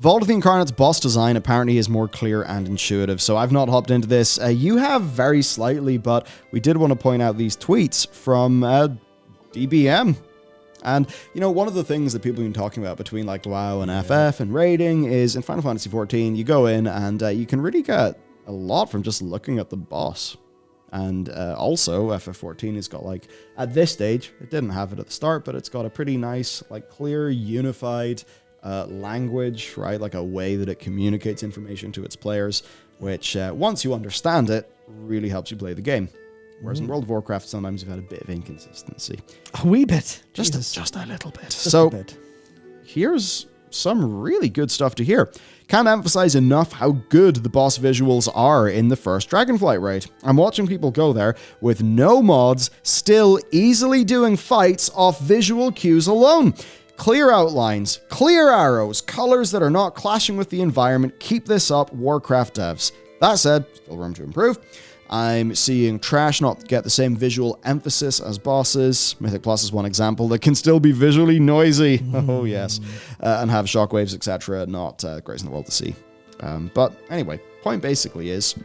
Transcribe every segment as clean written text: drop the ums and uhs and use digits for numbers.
Vault of the Incarnate's boss design apparently is more clear and intuitive, so I've not hopped into this. You have very slightly, but we did want to point out these tweets from DBM. And, you know, one of the things that people have been talking about between, like, WoW and FF and raiding is in Final Fantasy XIV, you go in and you can really get a lot from just looking at the boss. And also, FF14 has got, like, at this stage, it didn't have it at the start, but it's got a pretty nice, like, clear, unified language, right? Like a way that it communicates information to its players, which once you understand it, really helps you play the game. Whereas in World of Warcraft, sometimes you've had a bit of inconsistency. A wee bit. Just a little bit. So here's some really good stuff to hear. Can't emphasize enough how good the boss visuals are in the first Dragonflight raid. I'm watching people go there with no mods, still easily doing fights off visual cues alone. Clear outlines, clear arrows, colors that are not clashing with the environment. Keep this up, Warcraft devs. That said, still room to improve. I'm seeing trash not get the same visual emphasis as bosses. Mythic Plus is one example that can still be visually noisy. Oh, yes. And have shockwaves, etc. Not great in the world to see. But anyway, point basically is,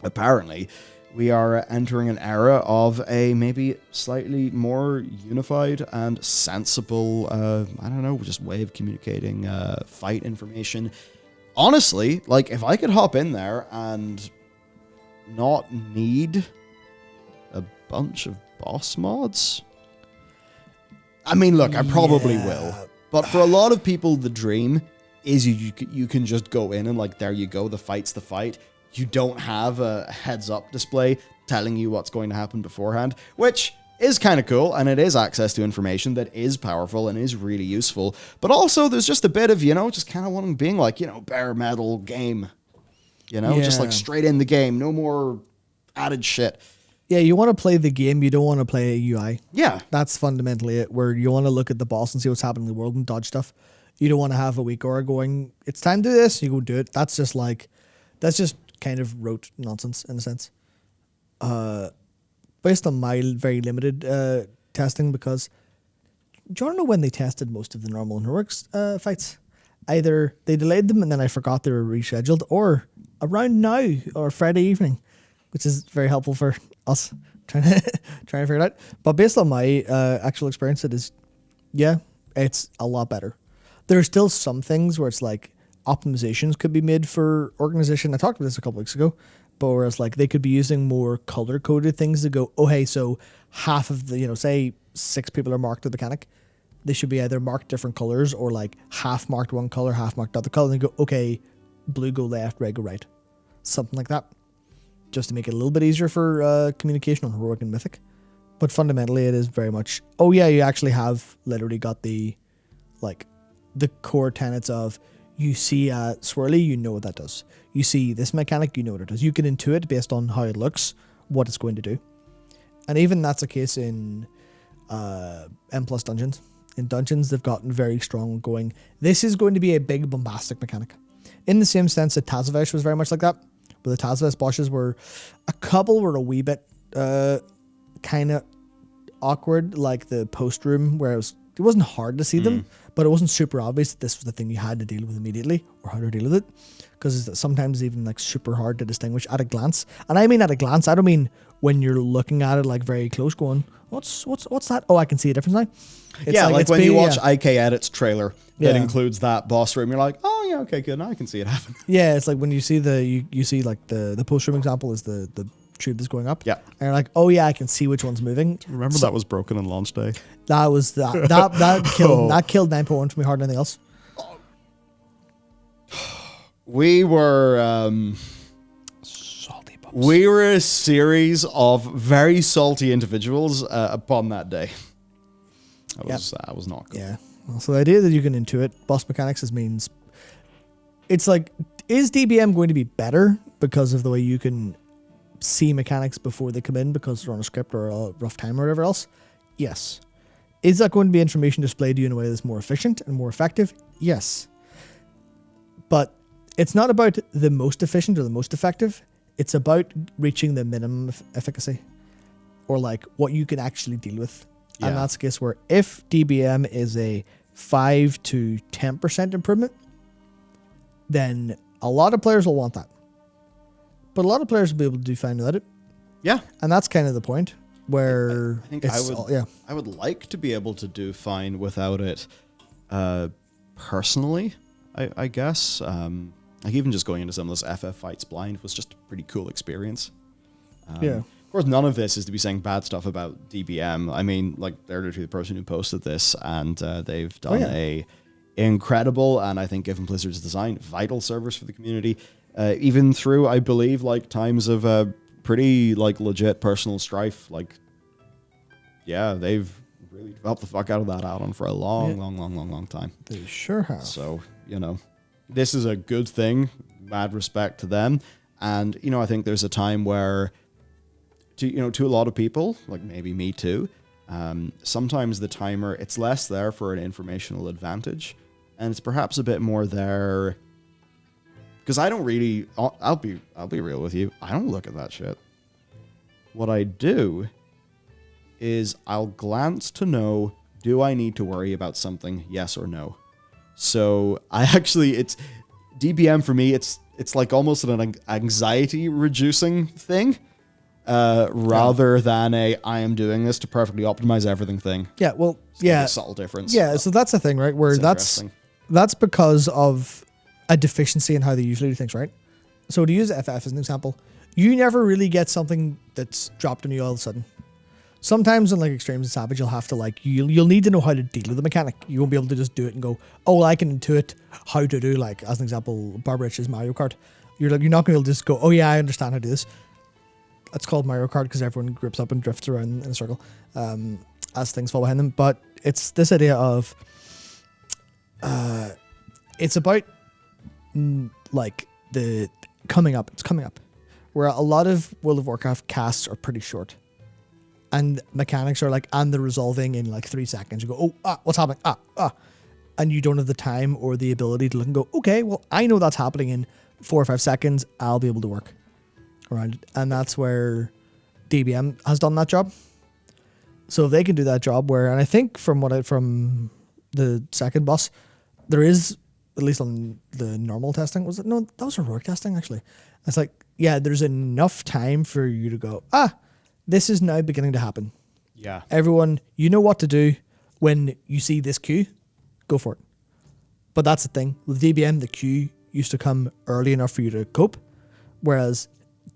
apparently, we are entering an era of a maybe slightly more unified and sensible, I don't know, just way of communicating fight information. Honestly, like, if I could hop in there and not need a bunch of boss mods, I mean, look, I probably will. But for a lot of people, the dream is you can just go in and, like, there you go, the fight's the fight. You don't have a heads-up display telling you what's going to happen beforehand, which is kind of cool, and it is access to information that is powerful and is really useful. But also, there's just a bit of, you know, just kind of wanting being like, you know, bare metal game. You know, just like straight in the game, no more added shit. Yeah, you want to play the game, you don't want to play a UI. Yeah. That's fundamentally it, where you want to look at the boss and see what's happening in the world and dodge stuff. You don't want to have a week or going, it's time to do this, you go do it. That's just kind of rote nonsense in a sense. Based on my very limited testing, because do you want to know when they tested most of the normal and heroics fights? Either they delayed them and then I forgot they were rescheduled, or around now or Friday evening, which is very helpful for us trying to figure it out. But based on my actual experience, it is, it's a lot better. There are still some things where it's like optimizations could be made for organization. I talked about this a couple weeks ago, but whereas like they could be using more color coded things to go, oh hey, so half of the, you know, say 6 people are marked with mechanic, they should be either marked different colors or like half marked one color, half marked the other color, and go, okay, blue go left, red go right, something like that, just to make it a little bit easier for communication on heroic and mythic. But fundamentally, it is very much, oh yeah, you actually have literally got the core tenets of, you see a swirly, you know what that does. You see this mechanic, you know what it does. You can intuit based on how it looks, what it's going to do. And even that's the case in M+ dungeons. In dungeons, they've gotten very strong going, this is going to be a big bombastic mechanic. In the same sense that Tazavesh was very much like that. But the Tazavesh bosses were, a couple were a wee bit kind of awkward, like the post room, where it wasn't hard to see them, but it wasn't super obvious that this was the thing you had to deal with immediately or how to deal with it, because sometimes it's even like super hard to distinguish at a glance. And I mean at a glance, I don't mean when you're looking at it like very close, going, what's that? Oh, I can see a difference now. It's like when you watch IK Edit's trailer that includes that boss room, you're like, oh yeah, okay, good, now I can see it happen. Yeah, it's like when you see you see like the post room example is the tube that's going up. Yeah. And you're like, oh yeah, I can see which one's moving. Remember that was broken on launch day? That was that killed 9.1 for me harder than anything else. We were salty pups. We were a series of very salty individuals upon that day. That was not good. Yeah. So the idea that you can intuit boss mechanics means it's like, is DBM going to be better because of the way you can see mechanics before they come in because they're on a script or a rough time or whatever else? Yes. Is that going to be information displayed to you in a way that's more efficient and more effective? Yes. But it's not about the most efficient or the most effective. It's about reaching the minimum efficacy, or like what you can actually deal with. Yeah. And that's the case where if DBM is a 5 to 10% improvement, then a lot of players will want that. But a lot of players will be able to do fine without it. Yeah. And that's kind of the point where I think it's I would like to be able to do fine without it personally, I guess. Like even just going into some of those FF fights blind was just a pretty cool experience. Of course, none of this is to be saying bad stuff about DBM. I mean, like, they're literally the person who posted this, and they've done a incredible, and I think, given Blizzard's design, vital service for the community. Even through, I believe, like, times of pretty, like, legit personal strife. Like, yeah, they've really developed the fuck out of that add-on for a long time. They sure have. So, you know, this is a good thing. Mad respect to them. And, you know, I think there's a time where, to a lot of people, like maybe me too, sometimes the timer, it's less there for an informational advantage, and it's perhaps a bit more there because I don't really, I'll be real with you, I don't look at that shit. What I do is I'll glance to know, do I need to worry about something, yes or no? So it's DBM for me, it's like almost an anxiety reducing thing. Rather than I am doing this to perfectly optimize everything thing. Yeah, well, it's a subtle difference. Yeah, so that's the thing, right? Where that's because of a deficiency in how they usually do things, right? So to use FF as an example, you never really get something that's dropped on you all of a sudden. Sometimes in like Extremes and Savage, you'll have to like, you'll need to know how to deal with the mechanic. You won't be able to just do it and go, oh, I can intuit how to do, like, as an example, Barbarich's Mario Kart. You're not going to be able to just go, oh yeah, I understand how to do this. It's called Mario Kart because everyone grips up and drifts around in a circle as things fall behind them. But it's this idea of it's about like the coming up. It's coming up where a lot of World of Warcraft casts are pretty short, and mechanics are like, and they're resolving in like 3 seconds. You go, oh, what's happening? And you don't have the time or the ability to look and go, okay, well, I know that's happening in 4 or 5 seconds. I'll be able to work around it. And that's where DBM has done that job. So if they can do that job and I think from the second boss, there is, at least on the normal testing, was it? No, that was heroic testing actually. It's like, yeah, there's enough time for you to go, this is now beginning to happen. Yeah. Everyone, you know what to do when you see this queue, go for it. But that's the thing. With DBM, the queue used to come early enough for you to cope, whereas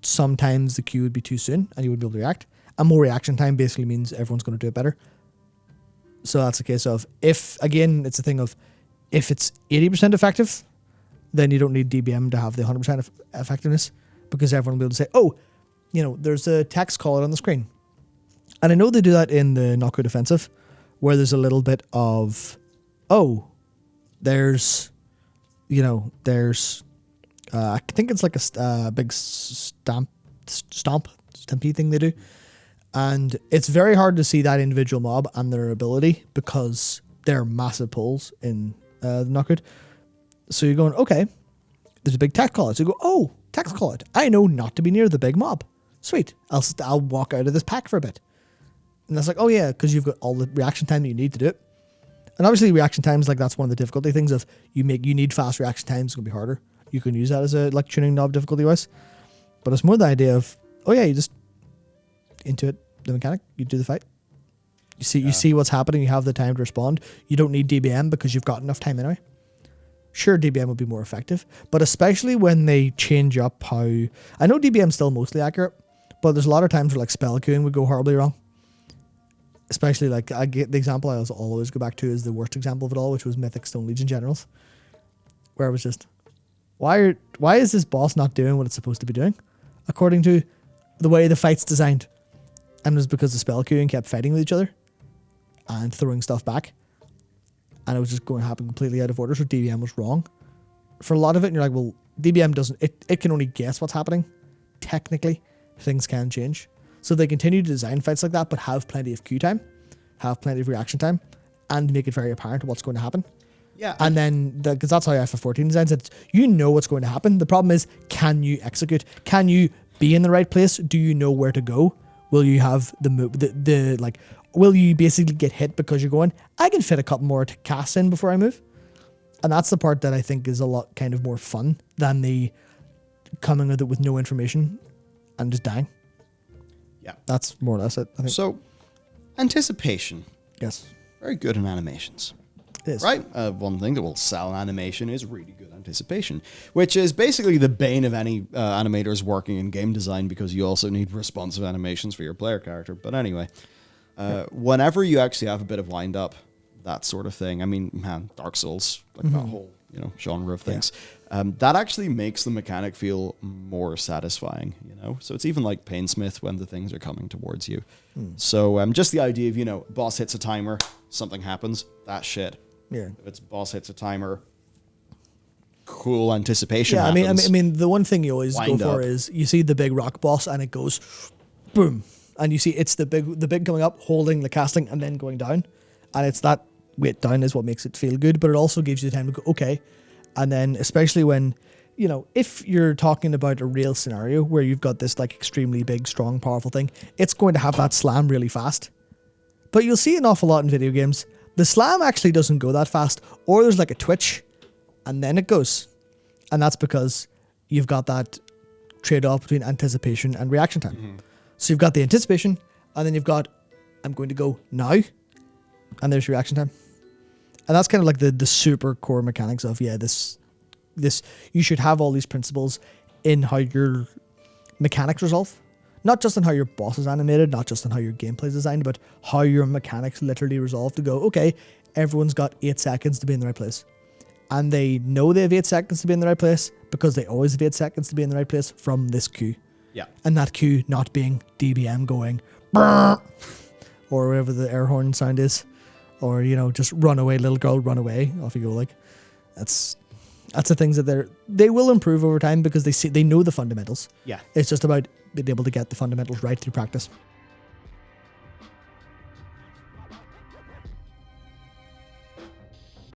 sometimes the queue would be too soon and you wouldn't be able to react. And more reaction time basically means everyone's going to do it better. So that's a case of, it's a thing of, if it's 80% effective, then you don't need DBM to have the 100% effectiveness, because everyone will be able to say, oh, there's a text call on the screen. And I know they do that in the Not Good Offensive, where there's a little bit of, there's I think it's like a big stampede thing they do. And it's very hard to see that individual mob and their ability because they're massive pulls in the Not Good. So you're going, okay, there's a big text call out. So you go, oh, text call out. I know not to be near the big mob. Sweet. I'll walk out of this pack for a bit. And that's like, oh yeah, because you've got all the reaction time that you need to do it. And obviously reaction times, like that's one of the difficulty things of you need fast reaction times, it's going to be harder. You can use that as a like tuning knob difficulty wise. But it's more the idea of, oh yeah, you just into it, the mechanic, you do the fight. You see what's happening, you have the time to respond. You don't need DBM because you've got enough time anyway. Sure, DBM would be more effective, but especially when they change up how, I know DBM's still mostly accurate, but there's a lot of times where like spell queuing would go horribly wrong. Especially like, I get the example I always go back to is the worst example of it all, which was Mythic Stone Legion Generals, where it was just, why is this boss not doing what it's supposed to be doing according to the way the fight's designed? And it was because the spell queuing kept fighting with each other and throwing stuff back, and it was just going to happen completely out of order. So DBM was wrong for a lot of it, and you're like, well, DBM doesn't, it can only guess what's happening. Technically things can change, so they continue to design fights like that, but have plenty of queue time, have plenty of reaction time, and make it very apparent what's going to happen. Yeah. And then, because that's how FF14 designs it, you know what's going to happen. The problem is, can you execute? Can you be in the right place? Do you know where to go? Will you have the move, will you basically get hit because you're going, I can fit a couple more casts in before I move? And that's the part that I think is a lot kind of more fun than the coming with it with no information and just dying. Yeah. That's more or less it, I think. So, anticipation. Yes. Very good in animations. It is. Right? One thing that will sell an animation is really good anticipation, which is basically the bane of any animators working in game design, because you also need responsive animations for your player character. But anyway, whenever you actually have a bit of wind up, that sort of thing. I mean, man, Dark Souls, like that whole genre of things. That actually makes the mechanic feel more satisfying, So it's even like Painsmith when the things are coming towards you. So just the idea of, boss hits a timer, something happens, that shit. Yeah. If it's boss hits a timer, cool anticipation Yeah, happens. I mean, the one thing you always Wind go for up. is you see the big rock boss and it goes boom. And you see it's the big coming up, holding the casting and then going down. And it's that weight down is what makes it feel good, but it also gives you the time to go, okay. And then especially when, if you're talking about a real scenario where you've got this like extremely big, strong, powerful thing, it's going to have that slam really fast. But you'll see an awful lot in video games. The slam actually doesn't go that fast, or there's like a twitch and then it goes. And that's because you've got that trade-off between anticipation and reaction time. So you've got the anticipation, and then you've got, I'm going to go now, and there's reaction time. And that's kind of like the super core mechanics of, this you should have all these principles in how your mechanics resolve. Not just on how your boss is animated, not just on how your gameplay is designed, but how your mechanics literally resolve to go, okay, everyone's got 8 seconds to be in the right place. And they know they have 8 seconds to be in the right place because they always have 8 seconds to be in the right place from this cue. Yeah. And that cue not being DBM going, "Brrr," or whatever the air horn sound is, or, just run away, little girl, run away, off you go. Like, that's the things that they will improve over time because they know the fundamentals. Yeah. It's just about being able to get the fundamentals right through practice.